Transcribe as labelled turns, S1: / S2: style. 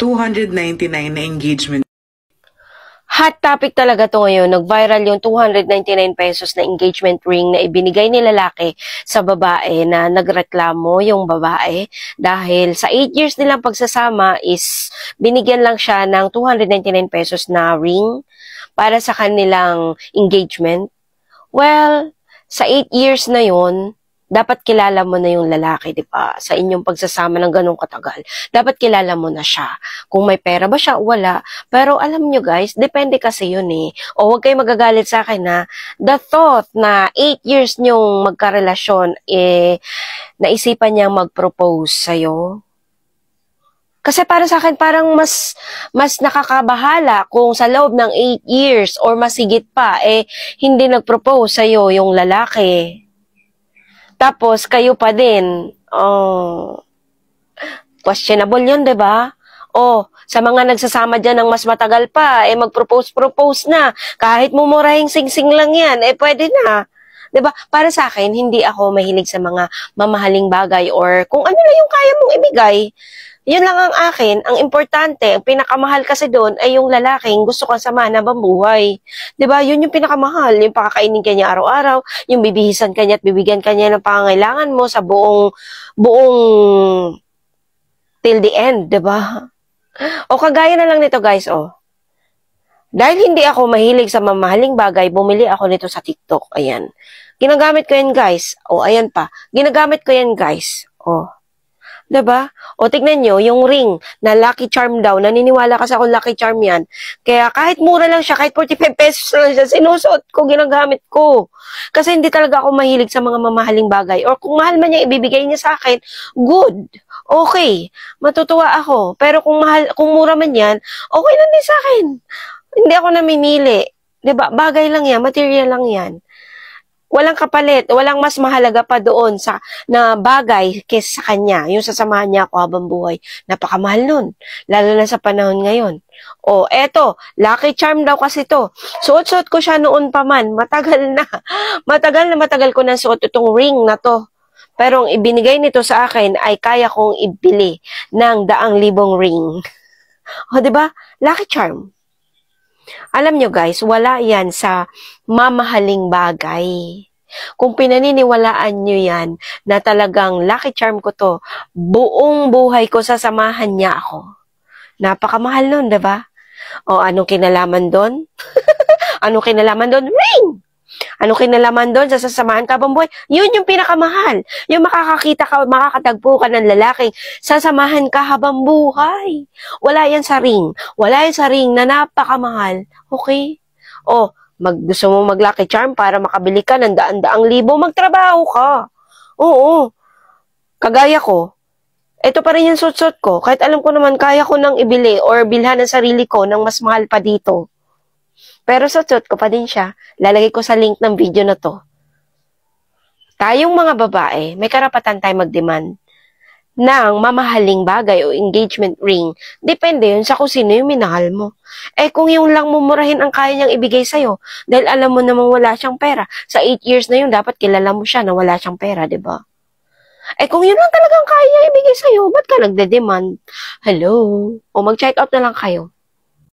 S1: 299 na engagement.
S2: Hot topic talaga to ngayon. Nag-viral yung 299 pesos na engagement ring na ibinigay ni lalaki sa babae na nagreklamo yung babae dahil sa 8 years nilang pagsasama is binigyan lang siya ng 299 pesos na ring para sa kanilang engagement. Well, sa 8 years na yun, dapat kilala mo na yung lalaki, di ba? Sa inyong pagsasama ng ganong katagal. Dapat kilala mo na siya. Kung may pera ba siya, wala. Pero alam nyo guys, depende kasi yun eh. O huwag kayo magagalit sa akin na the thought na 8 years nyong magkarelasyon, naisipan niyang mag-propose sa'yo. Kasi para sa akin, parang mas nakakabahala kung sa loob ng 8 years or mas higit pa, hindi nag-propose sa'yo yung lalaki. Tapos, kayo pa din. Questionable yun, diba? Sa mga nagsasama dyan ng mas matagal pa, mag-propose na. Kahit mumurahing sing-sing lang yan, pwede na. Diba? Para sa akin, hindi ako mahilig sa mga mamahaling bagay or kung ano na yung kaya mong ibigay. Yun lang ang akin. Ang importante, ang pinakamahal kasi doon ay yung lalaking gusto kang samahan habang buhay. Diba? Yun yung pinakamahal. Yung pakakainin ka niya araw-araw, yung bibihisan ka niya at bibigyan ka niya ng pangangailangan mo sa buong till the end. Diba? Kagaya na lang nito guys, Dahil hindi ako mahilig sa mamahaling bagay, bumili ako nito sa TikTok. Ayan. Ginagamit ko yan guys. Ayan pa. Ginagamit ko yan guys. Diba? Tignan nyo, yung ring na Lucky Charm daw, naniniwala kasi ako Lucky Charm yan. Kaya kahit mura lang siya, kahit 45 pesos lang siya, sinusuot ko, ginagamit ko. Kasi hindi talaga ako mahilig sa mga mamahaling bagay. Or kung mahal man niya, ibibigay niya sa akin, good. Okay. Matutuwa ako. Pero kung mura man yan, okay lang din sa akin. Hindi ako namimili. Diba? Bagay lang yan, material lang yan. Walang kapalit, walang mas mahalaga pa doon na bagay kaysa sa kanya. Yung sasamahan niya ako habang buhay. Napakamahal nun. Lalo na sa panahon ngayon. Eto, Lucky Charm daw kasi to. Suot-suot ko siya noon pa man. Matagal na. Matagal ko na suot itong ring na to. Pero ang ibinigay nito sa akin ay kaya kong ibili ng 100,000 ring. Diba? Lucky Charm. Alam nyo guys, wala yan sa mamahaling bagay. Kung pinaniniwalaan nyo yan na talagang Lucky Charm ko to, buong buhay ko sasamahan niya ako. Napakamahal nun, diba? Anong kinalaman doon? Anong kinalaman doon? Ring! Anong kinalaman doon sa sasamahan ka habang buhay? Yun yung pinakamahal. Yung makakatagpo ka ng lalaking sasamahan ka habang buhay. Wala yan sa ring. Wala yan sa ring na napakamahal. Okay? Gusto mo mag-Lucky Charm para makabili ka ng daan-daang libo, magtrabaho ka. Oo. Kagaya ko, ito pa rin yung suot-suot ko. Kahit alam ko naman, kaya ko nang ibili or bilhan ng sarili ko ng mas mahal pa dito. Pero suot ko pa din siya. Lalagay ko sa link ng video na to. Tayong mga babae, may karapatan tayo mag-demand ng mamahaling bagay o engagement ring. Depende yun sa kung sino yung minahal mo. Kung yung lang mumurahin ang kaya niyang ibigay sa'yo, dahil alam mo namang wala siyang pera, sa 8 years na yun, dapat kilala mo siya na wala siyang pera, diba? Kung yun lang talagang kaya niya ibigay sa'yo, ba't ka nagde-demand? Hello? Mag-check out na lang kayo.